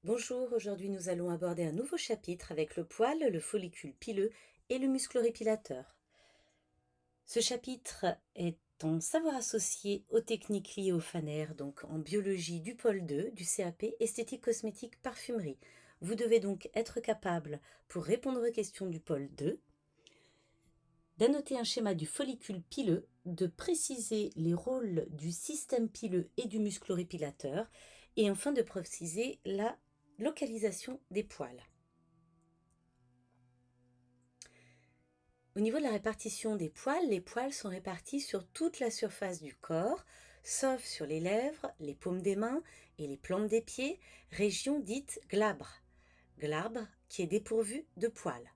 Bonjour, aujourd'hui nous allons aborder un nouveau chapitre avec le poil, le follicule pileux et le muscle répilateur. Ce chapitre est en savoir associé aux techniques liées au FANER, donc en biologie du pôle 2 du CAP, esthétique, cosmétique, parfumerie. Vous devez donc être capable, pour répondre aux questions du pôle 2, d'annoter un schéma du follicule pileux, de préciser les rôles du système pileux et du muscle répilateur, et enfin de préciser la localisation des poils. Au niveau de la répartition des poils, les poils sont répartis sur toute la surface du corps, sauf sur les lèvres, les paumes des mains et les plantes des pieds, région dite glabre. Glabre qui est dépourvue de poils.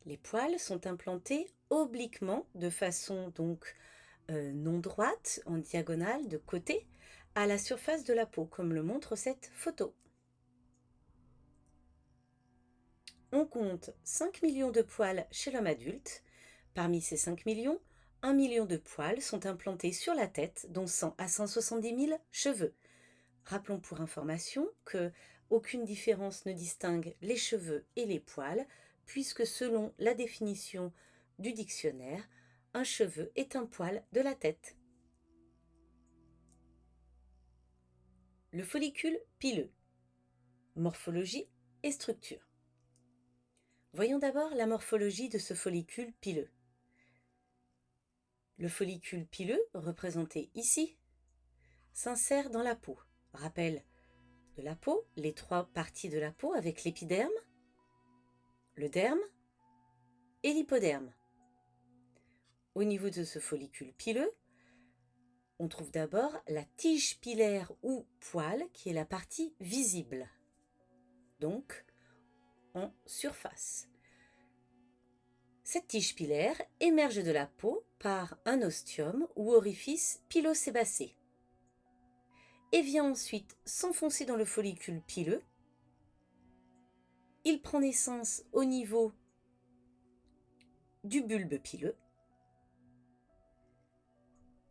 Les poils sont implantés obliquement, de façon donc non droite, en diagonale, de côté, à la surface de la peau, comme le montre cette photo. On compte 5 millions de poils chez l'homme adulte. Parmi ces 5 millions, 1 million de poils sont implantés sur la tête, dont 100 à 170 000 cheveux. Rappelons pour information que aucune différence ne distingue les cheveux et les poils, puisque selon la définition du dictionnaire, un cheveu est un poil de la tête. Le follicule pileux. Morphologie et structure. Voyons d'abord la morphologie de ce follicule pileux. Le follicule pileux, représenté ici, s'insère dans la peau. Rappel de la peau, les trois parties de la peau avec l'épiderme, le derme et l'hypoderme. Au niveau de ce follicule pileux, on trouve d'abord la tige pilaire ou poil qui est la partie visible, donc en surface. Cette tige pilaire émerge de la peau par un ostium ou orifice pilosébacé et vient ensuite s'enfoncer dans le follicule pileux. Il prend naissance au niveau du bulbe pileux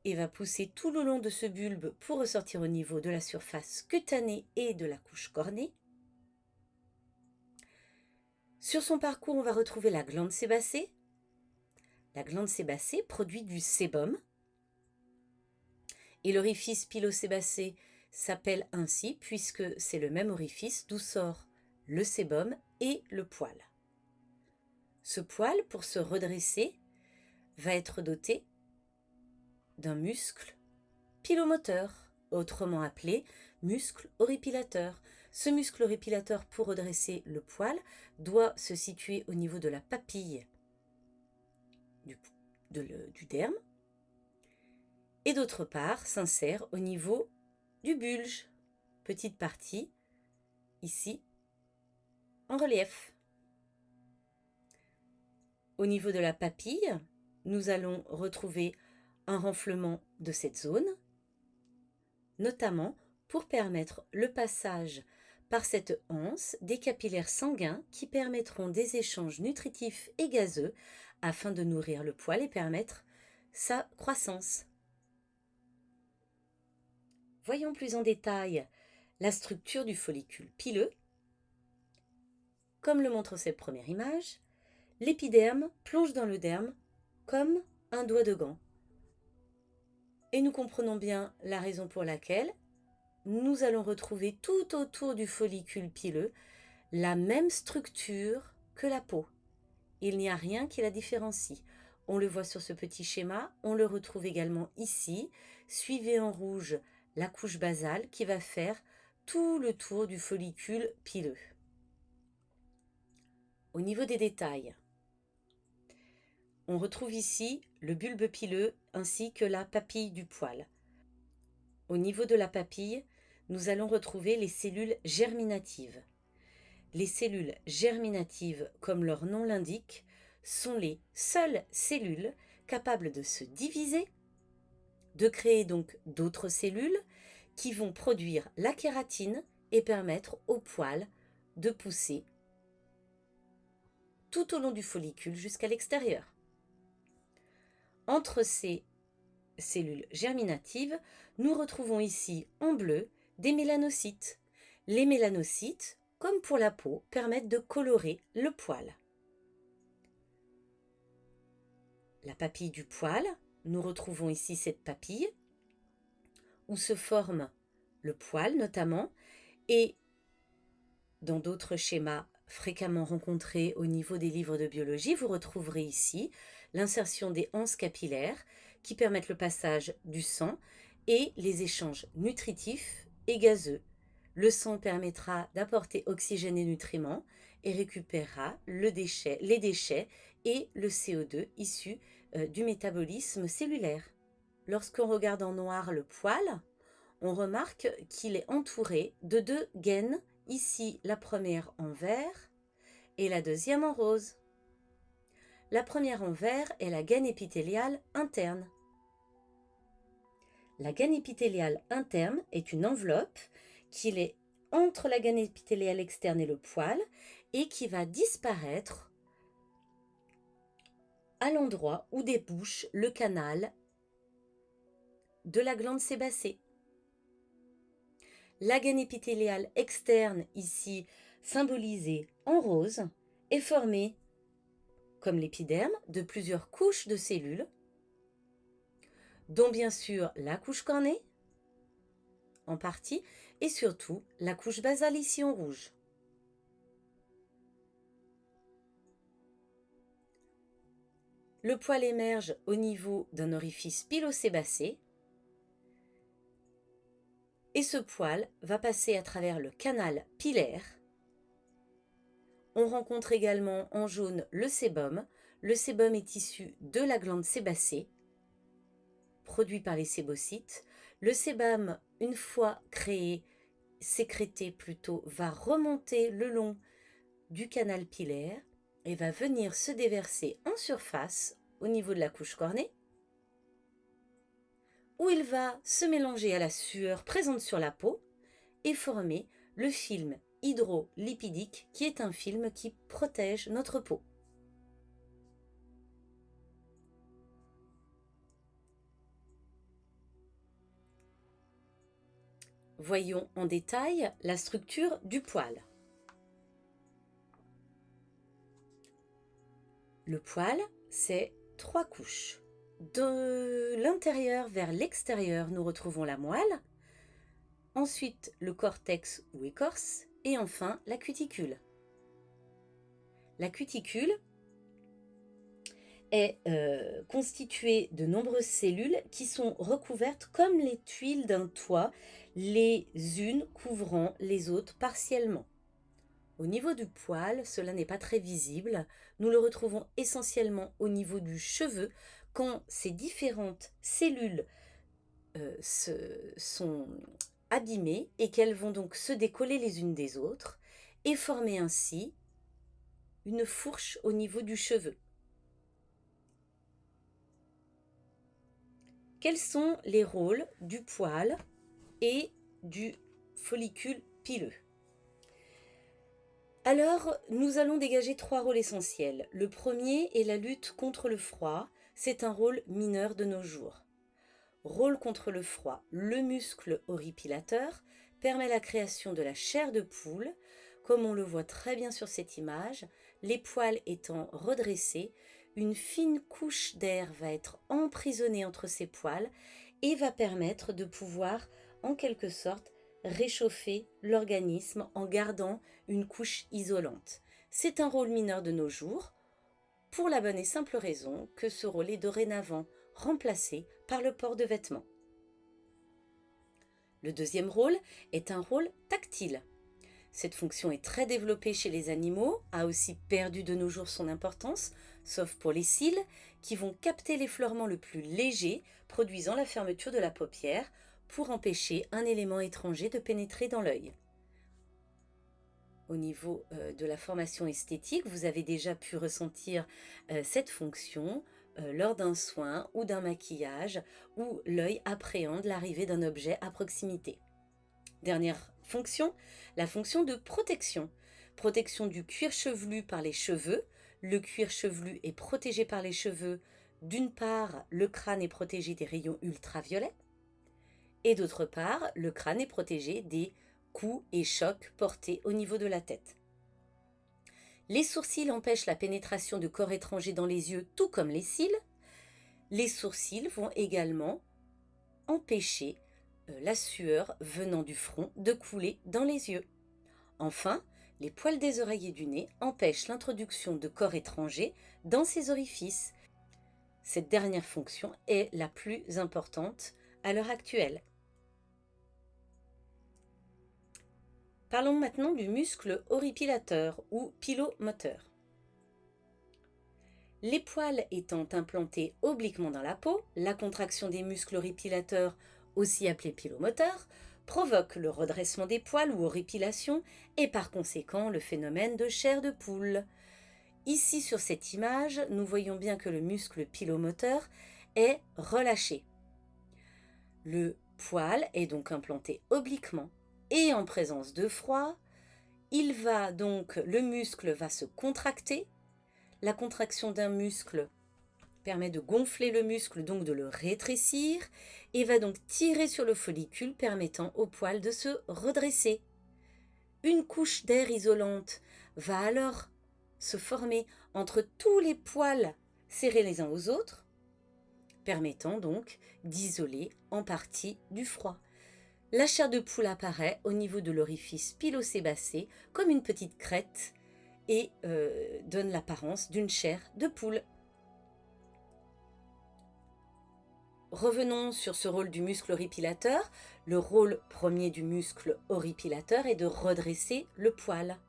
et va pousser tout le long de ce bulbe pour ressortir au niveau de la surface cutanée et de la couche cornée. Sur son parcours, on va retrouver la glande sébacée. La glande sébacée produit du sébum et l'orifice pilosébacé s'appelle ainsi puisque c'est le même orifice d'où sort le sébum et le poil. Ce poil, pour se redresser, va être doté d'un muscle pilomoteur, autrement appelé muscle auripilateur. Ce muscle auripilateur, pour redresser le poil, doit se situer au niveau de la papille du derme et d'autre part s'insère au niveau du bulge, petite partie ici en relief. Au niveau de la papille, nous allons retrouver un renflement de cette zone, notamment pour permettre le passage par cette anse des capillaires sanguins qui permettront des échanges nutritifs et gazeux afin de nourrir le poil et permettre sa croissance. Voyons plus en détail la structure du follicule pileux. Comme le montre cette première image, l'épiderme plonge dans le derme comme un doigt de gant. Et nous comprenons bien la raison pour laquelle nous allons retrouver tout autour du follicule pileux la même structure que la peau. Il n'y a rien qui la différencie. On le voit sur ce petit schéma, on le retrouve également ici. Suivez en rouge la couche basale qui va faire tout le tour du follicule pileux. Au niveau des détails, on retrouve ici le bulbe pileux ainsi que la papille du poil. Au niveau de la papille, nous allons retrouver les cellules germinatives. Les cellules germinatives, comme leur nom l'indique, sont les seules cellules capables de se diviser, de créer donc d'autres cellules qui vont produire la kératine et permettre au poil de pousser tout au long du follicule jusqu'à l'extérieur. Entre ces cellules germinatives, nous retrouvons ici en bleu des mélanocytes. Les mélanocytes, comme pour la peau, permettent de colorer le poil. La papille du poil, nous retrouvons ici cette papille où se forme le poil notamment, et dans d'autres schémas fréquemment rencontrés au niveau des livres de biologie, vous retrouverez ici l'insertion des anses capillaires qui permettent le passage du sang et les échanges nutritifs et gazeux. Le sang permettra d'apporter oxygène et nutriments et récupérera les déchets et le CO2 issus du métabolisme cellulaire. Lorsqu'on regarde en noir le poil, on remarque qu'il est entouré de 2 gaines, ici la première en vert et la deuxième en rose. La première en vert est la gaine épithéliale interne. La gaine épithéliale interne est une enveloppe qui est entre la gaine épithéliale externe et le poil et qui va disparaître à l'endroit où débouche le canal de la glande sébacée. La gaine épithéliale externe, ici symbolisée en rose, est formée, comme l'épiderme, de plusieurs couches de cellules, dont bien sûr la couche cornée, en partie, et surtout la couche basale ici en rouge. Le poil émerge au niveau d'un orifice pilosébacé, et ce poil va passer à travers le canal pilaire. On rencontre également en jaune le sébum. Le sébum est issu de la glande sébacée, produit par les sébocytes. Le sébum, une fois créé, sécrété plutôt, va remonter le long du canal pilaire et va venir se déverser en surface au niveau de la couche cornée, où il va se mélanger à la sueur présente sur la peau et former le film hydrolipidique qui est un film qui protège notre peau. Voyons en détail la structure du poil. Le poil, c'est 3 couches. De l'intérieur vers l'extérieur, nous retrouvons la moelle, ensuite le cortex ou écorce, et enfin la cuticule. La cuticule est constituée de nombreuses cellules qui sont recouvertes comme les tuiles d'un toit, les unes couvrant les autres partiellement. Au niveau du poil, cela n'est pas très visible. Nous le retrouvons essentiellement au niveau du cheveu, quand ces différentes cellules sont abîmées et qu'elles vont donc se décoller les unes des autres et former ainsi une fourche au niveau du cheveu. Quels sont les rôles du poil et du follicule pileux? Alors, nous allons dégager 3 rôles essentiels. Le premier est la lutte contre le froid. C'est un rôle mineur de nos jours. Rôle contre le froid. Le muscle horripilateur permet la création de la chair de poule, comme on le voit très bien sur cette image. Les poils étant redressés, une fine couche d'air va être emprisonnée entre ces poils et va permettre de pouvoir, en quelque sorte, réchauffer l'organisme en gardant une couche isolante. C'est un rôle mineur de nos jours, pour la bonne et simple raison que ce rôle est dorénavant remplacé par le port de vêtements. Le deuxième rôle est un rôle tactile. Cette fonction est très développée chez les animaux, a aussi perdu de nos jours son importance, sauf pour les cils, qui vont capter l'effleurement le plus léger, produisant la fermeture de la paupière, pour empêcher un élément étranger de pénétrer dans l'œil. Au niveau de la formation esthétique, vous avez déjà pu ressentir cette fonction lors d'un soin ou d'un maquillage où l'œil appréhende l'arrivée d'un objet à proximité. Dernière fonction, la fonction de protection. Protection du cuir chevelu par les cheveux. Le cuir chevelu est protégé par les cheveux D'une part, le crâne est protégé des rayons ultraviolets et d'autre part, le crâne est protégé des coups et chocs portés au niveau de la tête. Les sourcils empêchent la pénétration de corps étrangers dans les yeux, tout comme les cils. Les sourcils vont également empêcher la sueur venant du front de couler dans les yeux. Enfin, les poils des oreilles et du nez empêchent l'introduction de corps étrangers dans ces orifices. Cette dernière fonction est la plus importante à l'heure actuelle. Parlons maintenant du muscle horripilateur ou pilomoteur. Les poils étant implantés obliquement dans la peau, la contraction des muscles horripilateurs, aussi appelés pilomoteurs, provoque le redressement des poils ou horripilation et par conséquent le phénomène de chair de poule. Ici sur cette image, nous voyons bien que le muscle pilomoteur est relâché. Le poil est donc implanté obliquement et en présence de froid, le muscle va se contracter. La contraction d'un muscle permet de gonfler le muscle, donc de le rétrécir, et va donc tirer sur le follicule permettant au poil de se redresser. Une couche d'air isolante va alors se former entre tous les poils serrés les uns aux autres, permettant donc d'isoler en partie du froid. La chair de poule apparaît au niveau de l'orifice pilosébacé comme une petite crête et donne l'apparence d'une chair de poule. Revenons sur ce rôle du muscle horripilateur. Le rôle premier du muscle horripilateur est de redresser le poil.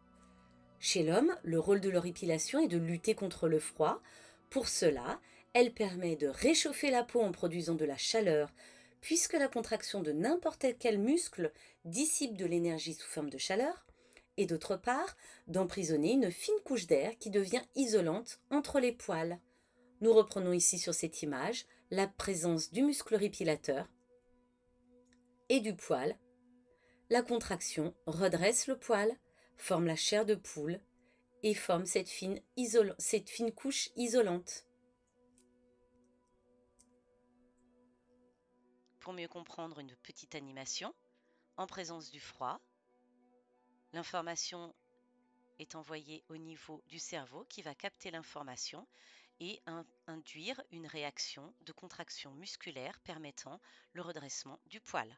Chez l'homme, le rôle de l'horripilation est de lutter contre le froid. Pour cela, elle permet de réchauffer la peau en produisant de la chaleur, puisque la contraction de n'importe quel muscle dissipe de l'énergie sous forme de chaleur, et d'autre part, d'emprisonner une fine couche d'air qui devient isolante entre les poils. Nous reprenons ici sur cette image la présence du muscle horripilateur et du poil. La contraction redresse le poil, forme la chair de poule et forme cette fine couche isolante. Pour mieux comprendre une petite animation, en présence du froid, l'information est envoyée au niveau du cerveau qui va capter l'information et induire une réaction de contraction musculaire permettant le redressement du poil.